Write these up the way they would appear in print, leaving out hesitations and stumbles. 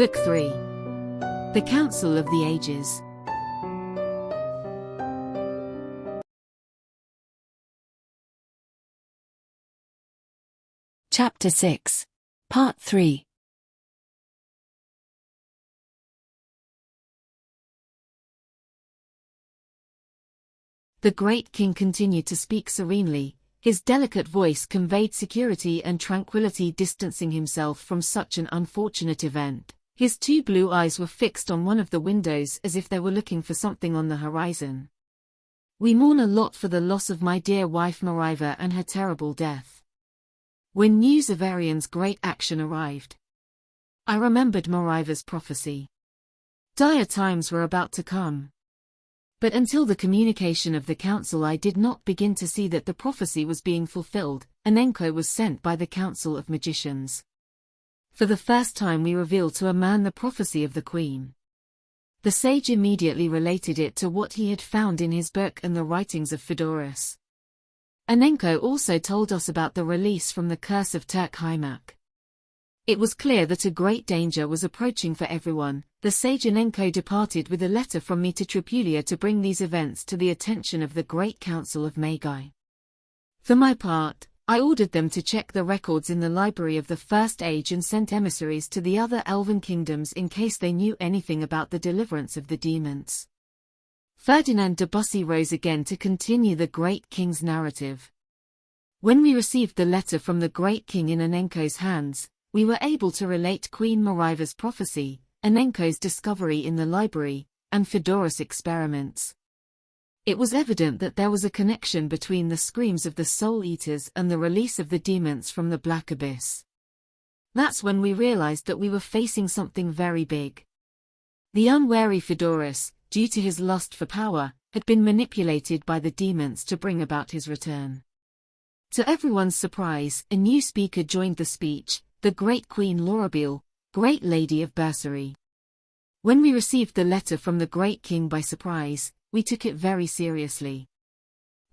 Book 3. The Council of the Ages. Chapter 6. Part 3. The great king continued to speak serenely. His delicate voice conveyed security and tranquility, distancing himself from such an unfortunate event. His two blue eyes were fixed on one of the windows as if they were looking for something on the horizon. We mourn a lot for the loss of my dear wife Mariva and her terrible death. When news of Arian's great action arrived, I remembered Mariva's prophecy. Dire times were about to come. But until the communication of the council, I did not begin to see that the prophecy was being fulfilled. An echo was sent by the council of magicians. For the first time we revealed to a man the prophecy of the queen. The sage immediately related it to what he had found in his book and the writings of Phoedorus. Anenko also told us about the release from the curse of Turk-Heimak. It was clear that a great danger was approaching for everyone. The sage Anenko departed with a letter from me to Tripulia to bring these events to the attention of the Great Council of Magi. For my part, I ordered them to check the records in the library of the First Age and sent emissaries to the other elven kingdoms in case they knew anything about the deliverance of the demons. Ferdinand de Bussy rose again to continue the great king's narrative. When we received the letter from the great king in Anenko's hands, we were able to relate Queen Mariva's prophecy, Anenko's discovery in the library, and Phoedorus' experiments. It was evident that there was a connection between the screams of the soul-eaters and the release of the demons from the black abyss. That's when we realized that we were facing something very big. The unwary Phoedorus, due to his lust for power, had been manipulated by the demons to bring about his return. To everyone's surprise, a new speaker joined the speech, the great Queen Lorabile, Great Lady of Bercery. When we received the letter from the great king by surprise, we took it very seriously.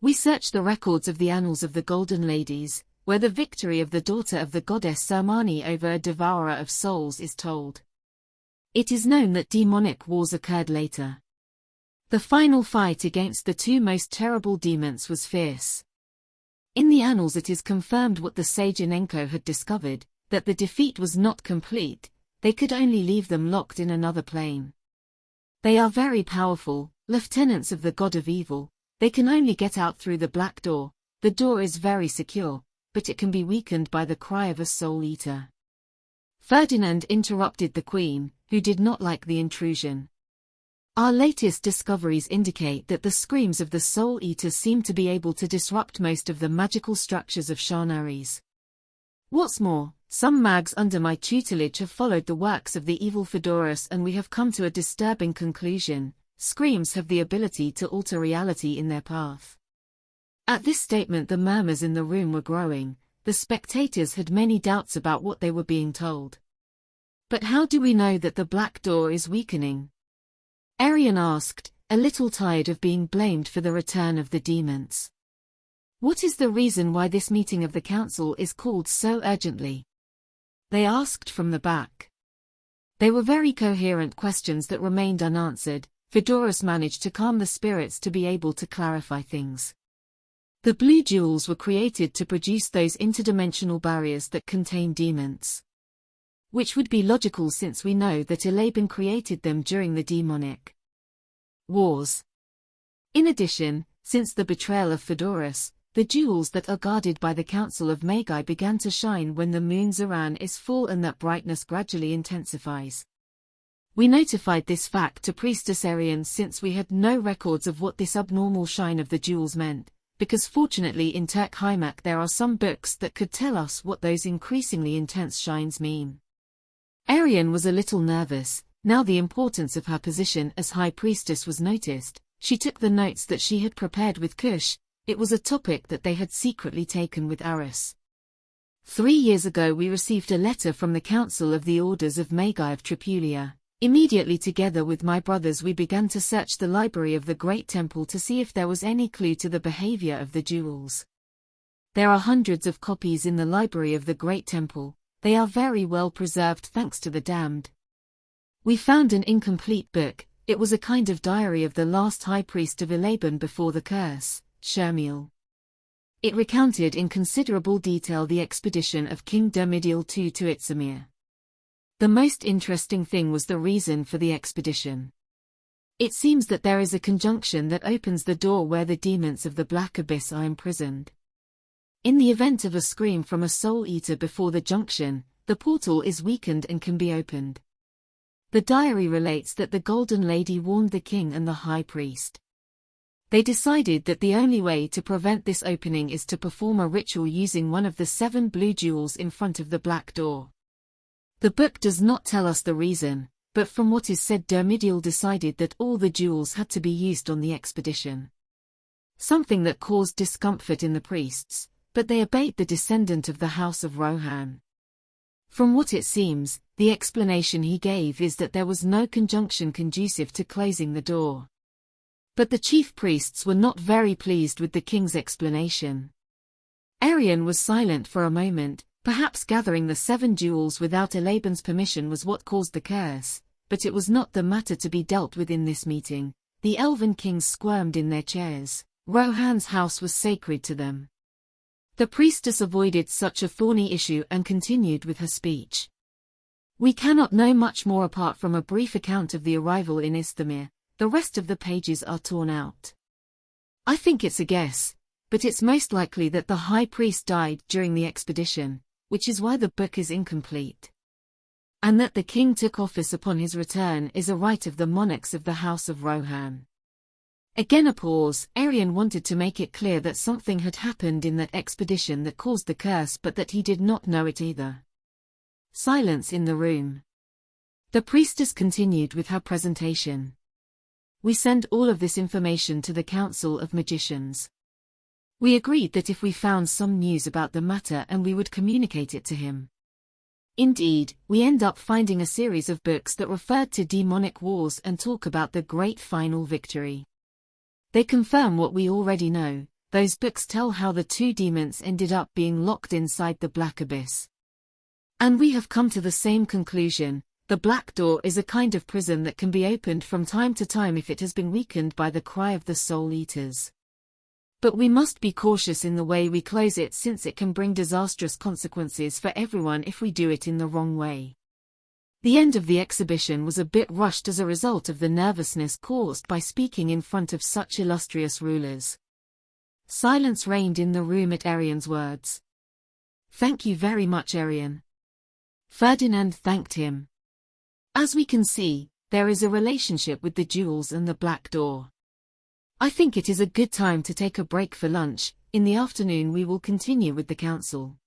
We searched the records of the annals of the Golden Ladies, where the victory of the daughter of the goddess Sermani over a devourer of souls is told. It is known that demonic wars occurred later. The final fight against the two most terrible demons was fierce. In the annals it is confirmed what the sage Anenko had discovered, that the defeat was not complete. They could only leave them locked in another plane. They are very powerful, lieutenants of the god of evil. They can only get out through the black door. The door is very secure, but it can be weakened by the cry of a soul-eater. Ferdinand interrupted the queen, who did not like the intrusion. Our latest discoveries indicate that the screams of the soul-eaters seem to be able to disrupt most of the magical structures of Sharnaries. What's more, some mags under my tutelage have followed the works of the evil Phoedorus, and we have come to a disturbing conclusion. Screams have the ability to alter reality in their path. At this statement the murmurs in the room were growing. The spectators had many doubts about what they were being told. But how do we know that the black door is weakening? Arian asked, a little tired of being blamed for the return of the demons. What is the reason why this meeting of the council is called so urgently? They asked from the back. They were very coherent questions that remained unanswered. Phoedorus managed to calm the spirits to be able to clarify things. The blue jewels were created to produce those interdimensional barriers that contain demons. Which would be logical since we know that Elaban created them during the demonic wars. In addition, since the betrayal of Phoedorus, the jewels that are guarded by the Council of Magi began to shine when the moon Zoran is full, and that brightness gradually intensifies. We notified this fact to Priestess Arian since we had no records of what this abnormal shine of the jewels meant, because fortunately in Turk-Heimak there are some books that could tell us what those increasingly intense shines mean. Arian was a little nervous. Now the importance of her position as High Priestess was noticed. She took the notes that she had prepared with Kush. It was a topic that they had secretly taken with Aris. 3 years ago we received a letter from the Council of the Orders of Magi of Tripulia. Immediately together with my brothers we began to search the library of the Great Temple to see if there was any clue to the behavior of the jewels. There are hundreds of copies in the library of the Great Temple. They are very well preserved thanks to the damned. We found an incomplete book. It was a kind of diary of the last high priest of Elaban before the curse, Shermiel. It recounted in considerable detail the expedition of King Dermidiel II to Itzamir. The most interesting thing was the reason for the expedition. It seems that there is a conjunction that opens the door where the demons of the Black Abyss are imprisoned. In the event of a scream from a soul eater before the junction, the portal is weakened and can be opened. The diary relates that the Golden Lady warned the king and the high priest. They decided that the only way to prevent this opening is to perform a ritual using one of the 7 blue jewels in front of the black door. The book does not tell us the reason, but from what is said, Dermidiel decided that all the jewels had to be used on the expedition. Something that caused discomfort in the priests, but they obeyed the descendant of the House of Rohan. From what it seems, the explanation he gave is that there was no conjunction conducive to closing the door. But the chief priests were not very pleased with the king's explanation. Arian was silent for a moment, perhaps gathering the 7 jewels without Elaban's permission was what caused the curse, but it was not the matter to be dealt with in this meeting. The elven kings squirmed in their chairs. Rohan's house was sacred to them. The priestess avoided such a thorny issue and continued with her speech. We cannot know much more apart from a brief account of the arrival in Istamir. The rest of the pages are torn out. I think it's a guess, but it's most likely that the high priest died during the expedition, which is why the book is incomplete. And that the king took office upon his return is a right of the monarchs of the House of Rohan. Again a pause. Arian wanted to make it clear that something had happened in that expedition that caused the curse, but that he did not know it either. Silence in the room. The priestess continued with her presentation. We send all of this information to the Council of Magicians. We agreed that if we found some news about the matter and we would communicate it to him. Indeed, we end up finding a series of books that referred to demonic wars and talk about the great final victory. They confirm what we already know. Those books tell how the 2 demons ended up being locked inside the Black Abyss. And we have come to the same conclusion. The Black Door is a kind of prison that can be opened from time to time if it has been weakened by the cry of the Soul Eaters. But we must be cautious in the way we close it, since it can bring disastrous consequences for everyone if we do it in the wrong way. The end of the exhibition was a bit rushed as a result of the nervousness caused by speaking in front of such illustrious rulers. Silence reigned in the room at Arian's words. Thank you very much, Arian. Ferdinand thanked him. As we can see, there is a relationship with the jewels and the Black Door. I think it is a good time to take a break for lunch. In the afternoon we will continue with the council.